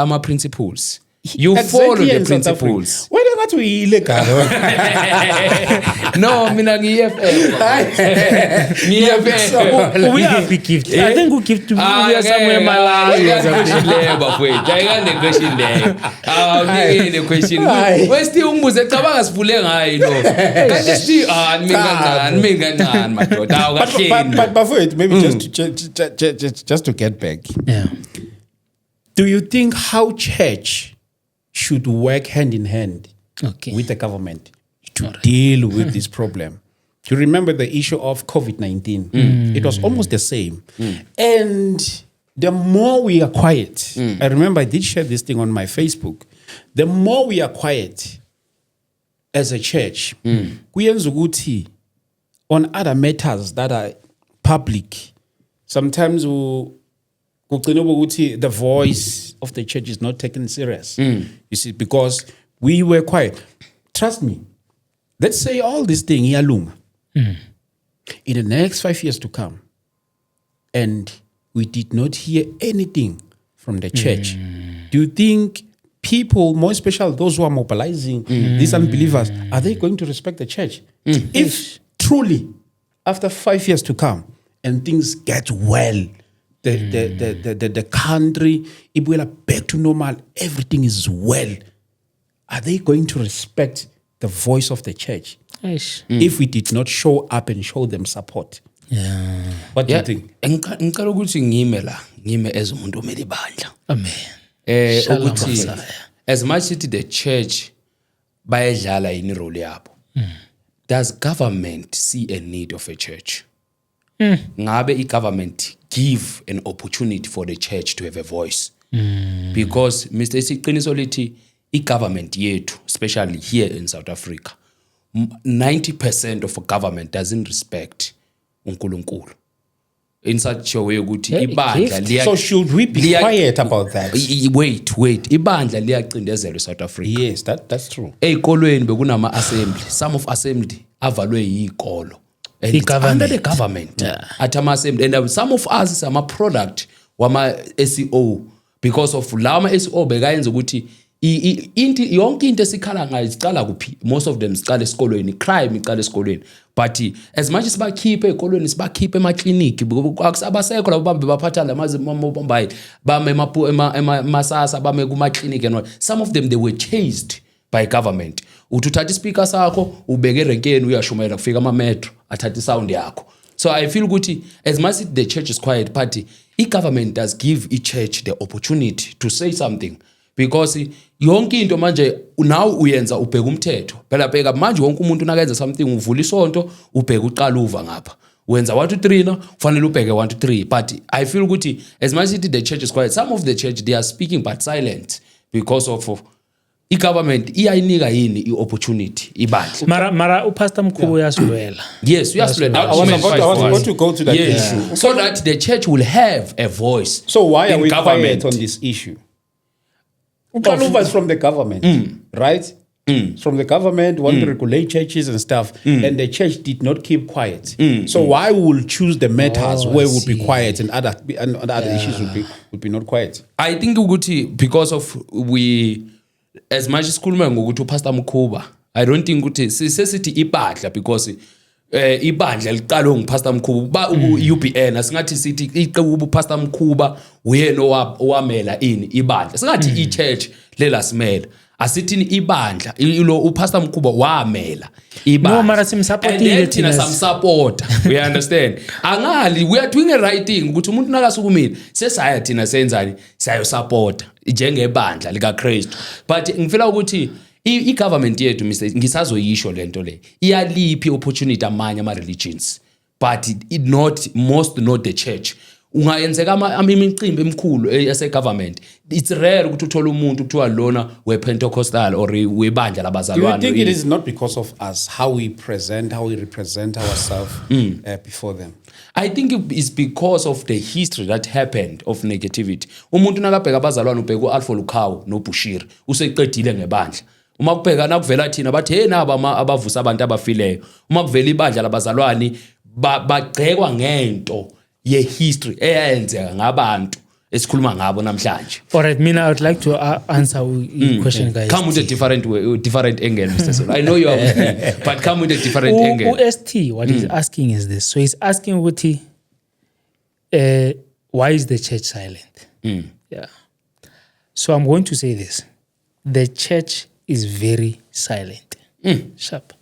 ama principles You follow the in South Africa. principles. Why don't we illegal? No, mina ngi-EFF. Ngi-EFF. We are big gift. I think we give to we are somewhere Malawi or something. Question leyo. Awungeke question. Westi umbuze cabanga sivule ngayo lo. Kanti sithi mina kancane madoda. Awu kahleni. But Bafowethu, maybe just to get back. Yeah. Do you think how church should work hand in hand Okay. with the government to deal with this problem? You remember the issue of COVID-19? It was almost the same. And the more we are quiet, I remember I did share this thing on my Facebook. The more we are quiet as a church, kuyenza ukuthi on other matters that are public, sometimes the voice of the church is not taken serious. You see, because we were quiet. Trust me, let's say all this thing, iyalunga. In the next 5 years to come, and we did not hear anything from the church, do you think people, more especially those who are mobilizing these unbelievers, are they going to respect the church? If truly, after 5 years to come, and things get well, the country, ibuela back to normal, everything is well, are they going to respect the voice of the church if we did not show up and show them support? Yeah. What do you think? Ngicela ukuthi ngime as umuntu omele ibandla. Amen. Shalom, Ukuthi Messiah. as much as the church bayadlala yini role yabo. Does government see a need of a church? Ngabe i-government give an opportunity for the church to have a voice? Because Mr. Isiqiniso lithi i-government yethu, especially here in South Africa, 90% of government doesn't respect uNkulunkulu. In such a way ukuthi ibandla So should we be quiet about that? Wait. Ibandla liyacindezelwa eSouth Africa. Yes, that's true. Ey'kolweni bekunama assembly. Some of assembly avalwe yikolo. And it's government. under the government. At ama assembly. And some of us is ama product wama SEO because of lama SEO bekayenza ukuthi yonke into esikhala ngayo sicala kuphi. Most of them sicala esikolweni, crime icala esikolweni. But as much as bakhiphe ekolweni sibakhiphe emakliniki akusabasekho labo bambe baphatha lamazimomobile bame emasasa bame kumakliniki and all. Some of them they were chased by government. Uthatha ispeaker sakho ubeke erenkeni uyashumayela kufika ama metro athatha sound yakho. So I feel ukuthi as much as the church is quiet, but the government does give each church the opportunity to say something. Because yonke into manje now uyenza ubheka umthetho phela bheka manje wonke umuntu nakayenza something uvula isonto ubheka uqala uva ngapha wenza 1 2 3 na kufanele ubheke 1 2 3 but I feel ukuthi as much as the church is quiet, some of the church they are speaking but silent because of i-government iyayinika yini i-opportunity ibandla. Mara upastor Mkhubo uyasilwela. Yes, we are split. I was about to go to that issue. So that the church will have a voice. So why are in we government quiet on this issue? Ukaluva is from the government, right? From the government, want to regulate churches and stuff, and the church did not keep quiet. So why will choose the matters where we'll be quiet and other issues would be not quiet? I think ukuthi because of we, as much as khuluma ngokuthi uPastor Mkhuba, I don't think ukuthi sisithi ibandla because ibandla liqalwe nguPastor Mkhuba UBN asingathi sithi iqebu uPastor Mkhuba uyena owamela ini ibandla singathi ichurch lela simela asithini ibandla lo uPastor Mkhuba wamela ibandla No, mara simsupportile thina samsupport. We understand angali we are doing a right thing ukuthi umuntu nakasukumile sesaya thina senzani sayo support njengebandla lika Christ. But ngifela ukuthi i-government yethu Mr. ngisazoyisho lento le iyaliphi opportunity amanye ama religions but not the church. Ungayenzeka imicimbi emkhulu yase government, it's rare ukuthi uthola umuntu kuthiwa lona we Pentecostal or webandla labazalwane. Do you think it is not because of us, how we represent ourselves before them? I think it's because of the history that happened of negativity. Umuntu nakabheka abazalwane ubheka uAlpha Lukhawu noBushiri useqedile ngebandla. Uma kubheka nakuvela thina bathi hey naba abavusa abantu abafileyo. Uma kuvela ibandla labazalwane bagcekwa ngento ye history eyenzeka ngabantu esikhuluma ngabo namhlanje. All right, Mina, I would like to answer your question, guys. Come with a different way, different angle, Mr. Sol. I know you are with me, but come with a different angle. UST, what he's asking is this. So he's asking Uti, why is the church silent? Yeah. So I'm going to say this. The church is very silent. Sharp.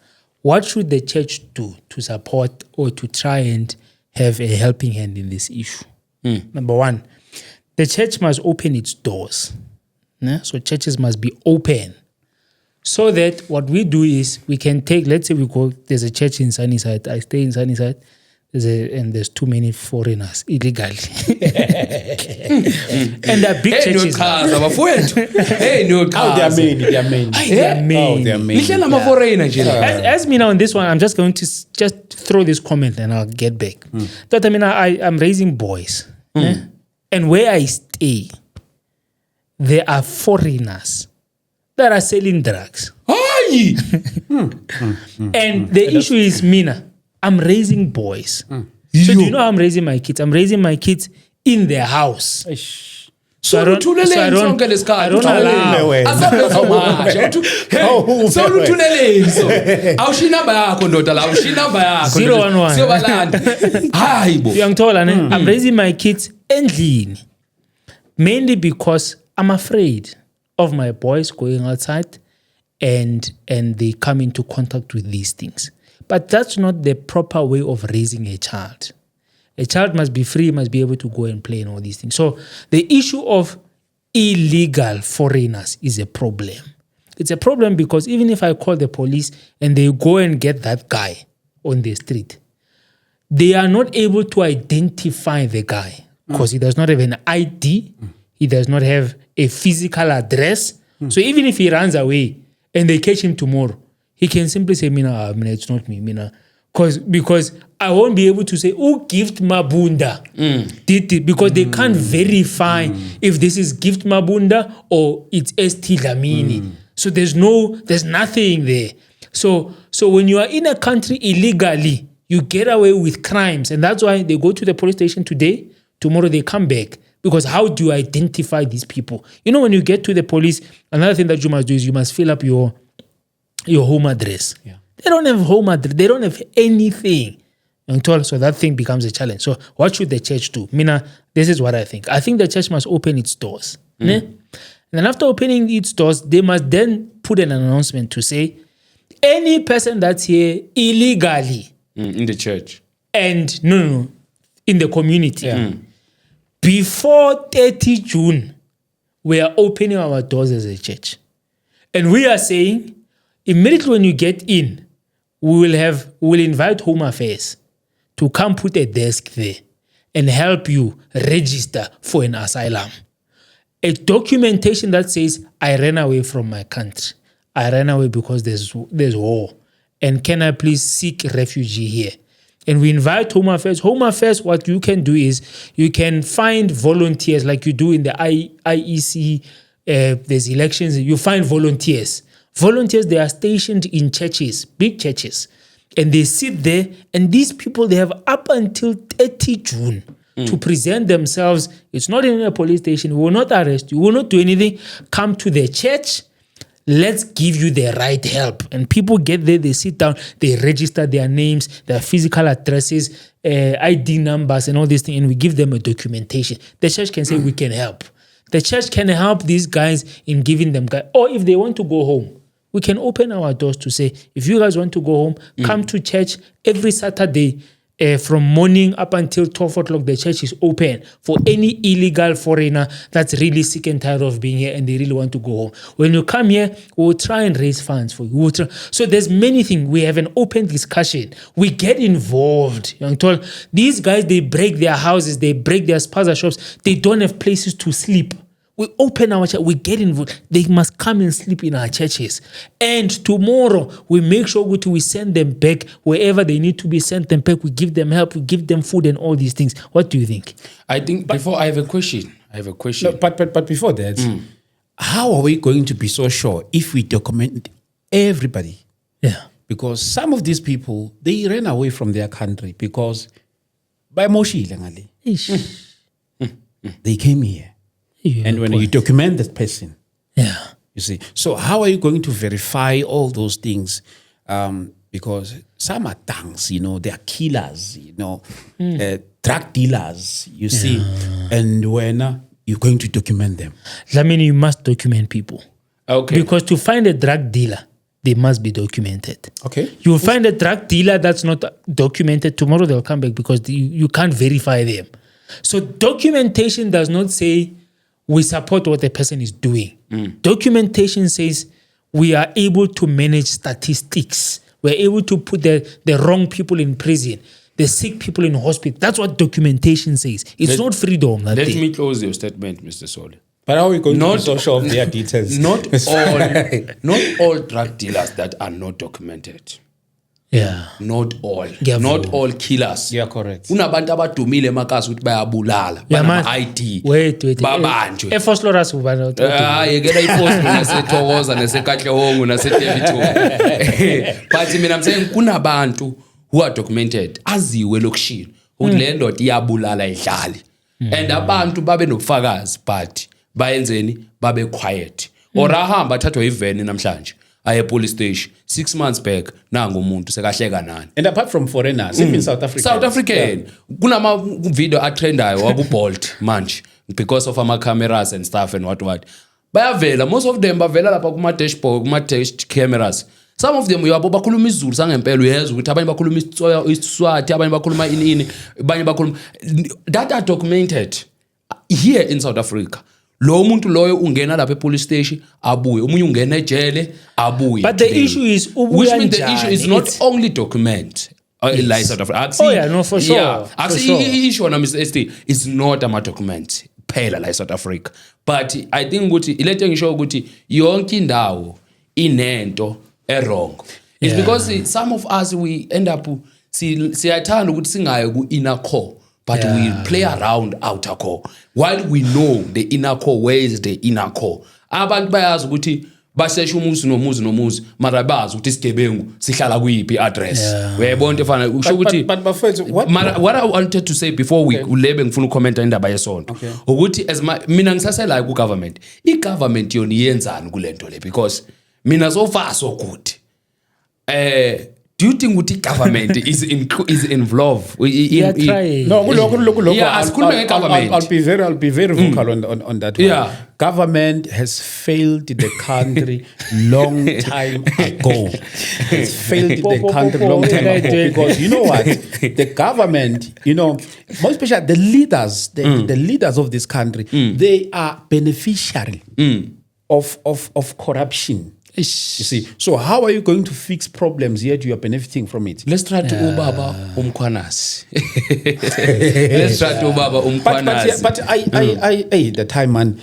What should the church do to support or to try and have a helping hand in this issue? Number one, the church must open its doors. Yeah? So churches must be open. So that what we do is we can take, let's say there's a church in Sunnyside. I stay in Sunnyside. And there's too many foreigners illegally. And the big churches. Hey, no cars. They are main. As me now on this one, I'm just going to just throw this comment and I'll get back. That I mean, I'm raising boys. And where I stay, there are foreigners that are selling drugs. And the issue is, Mina, I'm raising boys. So do you know how I'm raising my kids? I'm raising my kids in their house. So I don't allow. I'm raising my kids endlini. Mainly because I'm afraid of my boys going outside and they come into contact with these things. But that's not the proper way of raising a child. A child must be free, must be able to go and play and all these things. So the issue of illegal foreigners is a problem. It's a problem because even if I call the police and they go and get that guy on the street, they are not able to identify the guy because he does not have an ID, he does not have a physical address. So even if he runs away and they catch him tomorrow, he can simply say, Mina, it's not me, Mina. Because I won't be able to say, who Gift Mabunda did it? Because they can't verify if this is Gift Mabunda or it's ST Dlamini. So there's nothing there. So when you are in a country illegally, you get away with crimes. And that's why they go to the police station today, tomorrow they come back. Because how do you identify these people? You know, when you get to the police, another thing that you must do is you must fill up your home address. Yeah. They don't have home address. They don't have anything. So that thing becomes a challenge. So what should the church do? Mina, this is what I think. I think the church must open its doors. And then after opening its doors, they must then put an announcement to say, any person that's here illegally. In the church. And no, in the community. Before 30 June, we are opening our doors as a church. And we are saying, immediately when you get in, we'll invite Home Affairs to come put a desk there and help you register for an asylum. A documentation that says, I ran away from my country. I ran away because there's war. And can I please seek refugee here? And we invite Home Affairs. Home Affairs, what you can do is you can find volunteers like you do in the IEC. There's elections. You find volunteers. Volunteers, they are stationed in churches, big churches, and they sit there, and these people, they have up until 30 June to present themselves. It's not in a police station. We will not arrest you. We will not do anything. Come to the church. Let's give you the right help. And people get there, they sit down, they register their names, their physical addresses, ID numbers, and all these things, and we give them a documentation. The church can say, we can help. The church can help these guys in giving them, or if they want to go home, we can open our doors to say, if you guys want to go home, come to church every Saturday from morning up until 12 o'clock. The church is open for any illegal foreigner that's really sick and tired of being here and they really want to go home. When you come here, we'll try and raise funds for you. So there's many things. We have an open discussion. We get involved. These guys, they break their houses, they break their spaza shops. They don't have places to sleep. We open our church, we get involved. They must come and sleep in our churches. And tomorrow, we make sure we send them back wherever they need to be sent them back. We give them help, we give them food and all these things. What do you think? I think I have a question. No, but before that, how are we going to be so sure if we document everybody? Yeah. Because some of these people, they ran away from their country because by Moshi Langali. They came here. And when you document that person, you see. So how are you going to verify all those things? Because some are thugs, they are killers, drug dealers, you see. And when you're going to document them. I mean, you must document people. Okay. Because to find a drug dealer, they must be documented. Okay. You'll find a drug dealer that's not documented. Tomorrow they'll come back because you can't verify them. So documentation does not say we support what the person is doing. Documentation says we are able to manage statistics. We're able to put the wrong people in prison, the sick people in hospital. That's what documentation says. It's not freedom. Let me close your statement, Mr. Sole. But how are we going to be so sure of their details? Not all drug dealers that are not documented. Yeah. Not all. Yeah, Not all killers. Yeah, correct. Unabantu abadumile emakhasi ukuthi bayabulala. Yeah, man. Banama-ID. Wait. Babanjwe. Air Force Lawrence ubani? Yekela ipost nasethokoza nasekahlehongo naseDevito. But mina I'm saying kunabantu who are documented aziwe lokishini ukuthi le ndoda iyabulala idlali. And abantu babe nobufakazi but bayenzeni babe quiet. Or ahamba athathwa iveni namhlanje. Aye police station 6 months back nangu umuntu sekahleka nani. And apart from foreigners, even South African. Kunama video atrendayo waku-Bolt manje because of ama cameras and stuff and what. Bayavela, most of them bavela lapha kuma-dashboard, kuma-dash cameras. Some of them yabo bakhuluma isiZulu sangempela uyezwa ukuthi abanye bakhuluma isiSwati, abanye bakhuluma ini, abanye bakhuluma. That are documented here in South Africa. Lo muntu loyo ungena lapha police station abuye, omunye ungena ejele abuye. But the issue is which means the issue is not only document like South Africa. For sure. Yeah, actually issue na Mr. ST is not ama document phela like South Africa. But I think ukuthi ilethe ngisho ukuthi yonke indawo inento wrong. It's because some of us we end up siyathanda ukuthi singayo ku inner core. But we play around outer core. While we know the inner core, where is the inner core? Abantu bayazi ukuthi basesha umuzi nomuzi mara bazi ukuthi isigebengu sihlala kuyiphi address. Uyayibona into efana usho ukuthi but what I wanted to say before we ulebe ngifuna ucomment indaba yesonto ukuthi mina ngisasela ku government. I-government yona iyenzani kulento le because mina so far so good. Do you think ukuthi government is involved in No, look. Yeah, I'll be very vocal on that one. Yeah. Government has failed the country long time ago. Because you know what? The government, most especially the leaders, the leaders of this country, they are beneficiary of corruption. You see, so how are you going to fix problems yet you are benefiting from it? Let's try to ubaba umkhwanasi. Let's try to ubaba umkhwanasi. But I the time, man,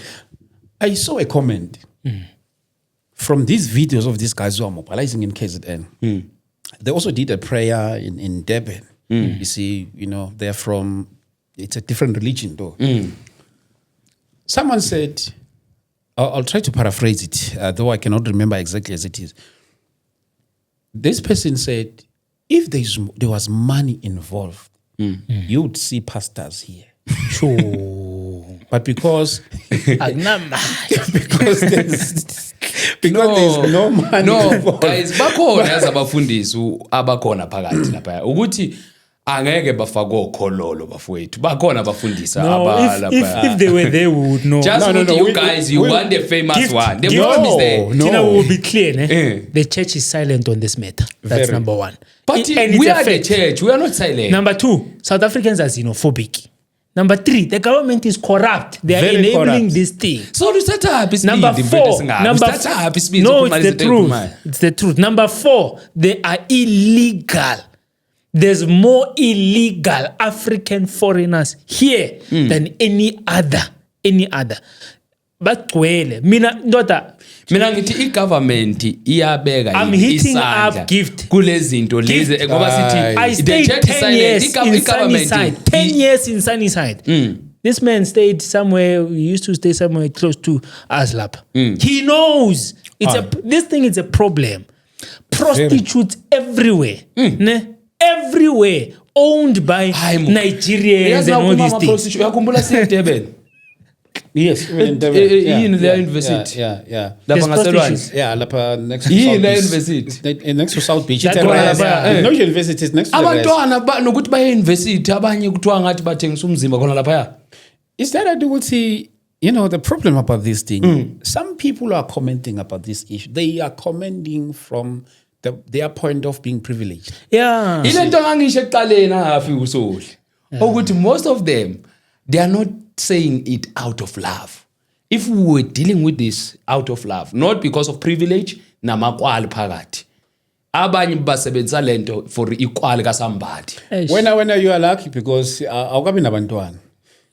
I saw a comment from these videos of these guys who are mobilizing in KZN. They also did a prayer in Durban. You see, they're from, it's a different religion though. Someone said, I'll try to paraphrase it, though I cannot remember exactly as it is. This person said, if there was money involved, you would see pastors here. Sure. But because there's no money involved. Guys, bakhona yazabafundisi abakhona phakathi lapha ukuthi angeke bafake okhololo bafowethu bakhona abafundisa abalapha. If they were there, we would know. Just you guys, you want the famous one. The problem is there. Tina, we will be clear. The church is silent on this matter. That's number one. But we are the church. We are not silent. Number two, South Africans are xenophobic. Number three, the government is corrupt. They are Very enabling corrupt. this thing. So Number four, it's the truth. Number four, they are illegal. There's more illegal African foreigners here than any other. But mina ngithi i-government iyabeka I'm hitting up gift. kulezinto lezi ngoba sithi I stayed 10 years in Sunnyside. 10 years in Sunnyside. This man stayed somewhere. We used to stay somewhere close to Aslap. He knows this thing is a problem. Prostitutes everywhere. Everywhere. Owned by Nigerians and all these things. Uyakhumbula siye Durban Yes, even in Durban. yini leyo university? Yeah. Lapha There's ngaselwandle. prostitutes. Yeah, lapha next to Yini South leyo Beach. university? Next to South Beach. That It's a one rise. lapha, No university is next to the rise. Abantwana nokuthi baye university abanye kuthiwa ngathi bathengisa umzimba khona laphaya. Is that I do with see, the problem about this thing? Some people are commenting about this issue. They are commenting from their point of being privileged. Yeah. Ile nto ngangisho ekuqaleni angafika usohle. Ukuthi most of them they are not saying it out of love. If we were dealing with this out of love, not because of privilege namakwali phakathi. Abanye basebenzisa lento for equal ka somebody. When you are lucky because awukabi nabantwana.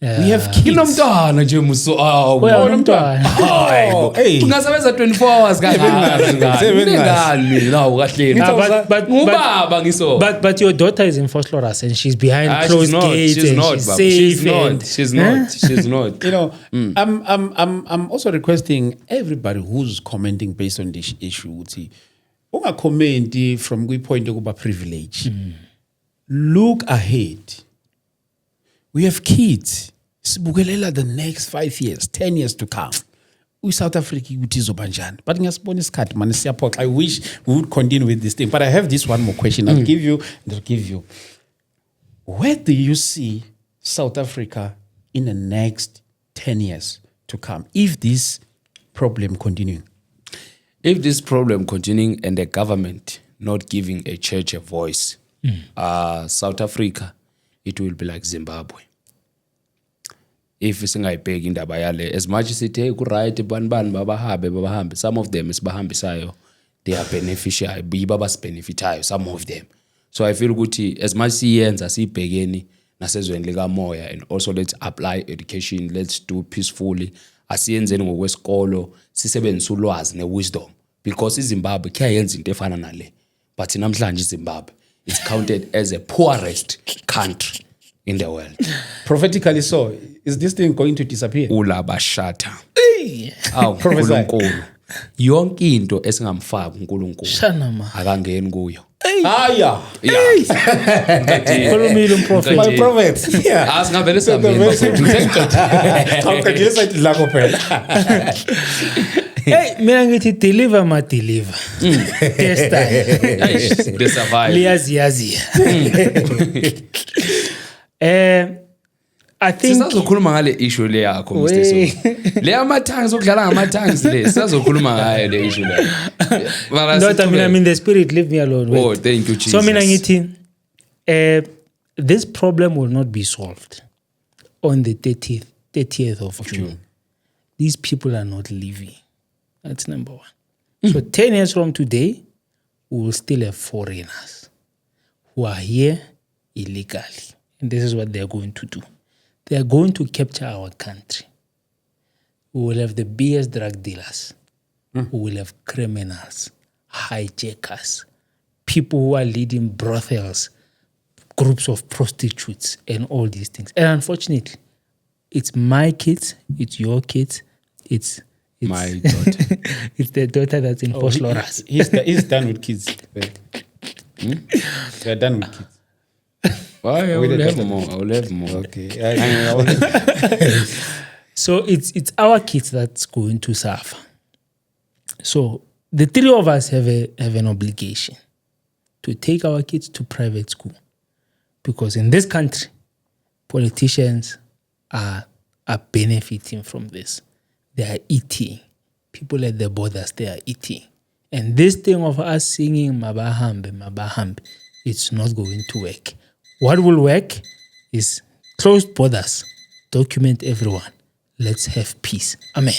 We have kids. Kinomntwana nje muso Well, nomntwana. Oh, hey. Ungasebenza 24 hours ngani la ukahleli. But Ngubaba ngiso. But your daughter is in Vosloorus and she's behind closed gates She's and not, she's Baba. safe. She's not. I'm also requesting everybody who's commenting based on this issue ukuthi ungacommenti from kwi-point yokuba privilege. Look ahead. We have kids. Sibukelela the next 5 years, 10 years to come. South Africa ukuthi izoba njani. But ngiyasibona isikhathi man siyaphoxa. I wish we would continue with this thing. But I have this one more question. I'll give you. Where do you see South Africa in the next 10 years to come if this problem continuing? If this problem continuing and the government not giving a church a voice, South Africa, it will be like Zimbabwe. If singayibheki indaba yale, as much as it hey ku-right bani babahambe, some of them isibahambisayo, they are beneficiary, yibo abasibenefitayo, some of them. So I feel ukuthi as much siyenza siyibhekeni nasezweni likamoya, and also let's apply education, let's do peacefully, asiyenzeni ngokwesikolo, sisebenzisa ulwazi ne-wisdom, because iZimbabwe kuyayenza into efana nale, but namhlanje iZimbabwe it's counted as a poorest country in the world. Prophetically so, is this thing going to disappear? Ulabashata. Awu Prophesy. uNkulunkulu. Yonke into esingamfaka uNkulunkulu Shana ma. akangeni kuyo. Yeah. Khulumile umprofeti. My prophet. Yeah. Asingavele sambeni bafethu. Awuqedisa ithi lakho phela. Hey, mina ngithi deliver ma deliver. Test time. The survive. Liyazi. I think Sisazokhuluma ngale issue le yakho Mr. Wey. So. Le ama-tongues okudlala ngama-tongues le sisazokhuluma ngayo le issue le. not I mean the spirit leave me alone. Wait. Oh, thank you Jesus. So mina ngithi this problem will not be solved on the 30th of June. These people are not living. That's number one. So 10 years from today, we will still have foreigners who are here illegally. And this is what they are going to do. They are going to capture our country. We will have the biggest drug dealers. We will have criminals, hijackers, people who are leading brothels, groups of prostitutes, and all these things. And unfortunately, it's my kids, it's your kids, it's My daughter. it's the daughter that's in Vosloorus. He's done with kids. They're done with kids. I will have more. Okay. So it's our kids that's going to suffer. So the three of us have an obligation to take our kids to private school, because in this country, politicians are benefiting from this. They are eating. People at the borders, they are eating. And this thing of us singing Mabahambe, it's not going to work. What will work is closed borders, document everyone. Let's have peace. Amen.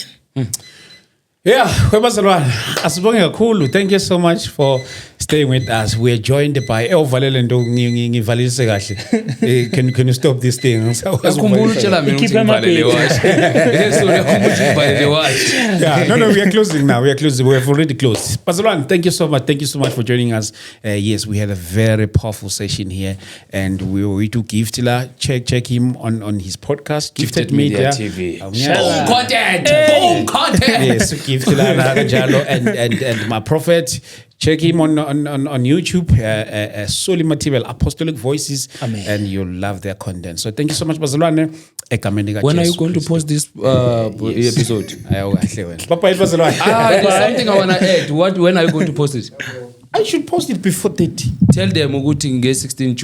Yeah, kwebazalwane asibonge kakhulu. Thank you so much for staying with us. We are joined by Valele ndo ngivalise kahle. Can you stop this thing? Yakhumbula utshela mina ukuthi ngivalele watch. So yakhumbula ukuthi ngivalele watch. Yeah, no, we are closing now. We have already closed. Bazalwane, thank you so much. Thank you so much for joining us. Yes, we had a very powerful session here, and we do Giftila. Check him on his podcast, Gifted Media TV. Yeah. Boom content. Yes, Giftila and my prophet. Check him on YouTube, Soli Material, Apostolic Voices, Amen. and you'll love their content. So thank you so much, Bazalwane. When are you going to post this episode? Papa, Bazalwane. There's something I want to add. When are you going to post it? I should post it before 30. Tell them ukuthi nge 16 June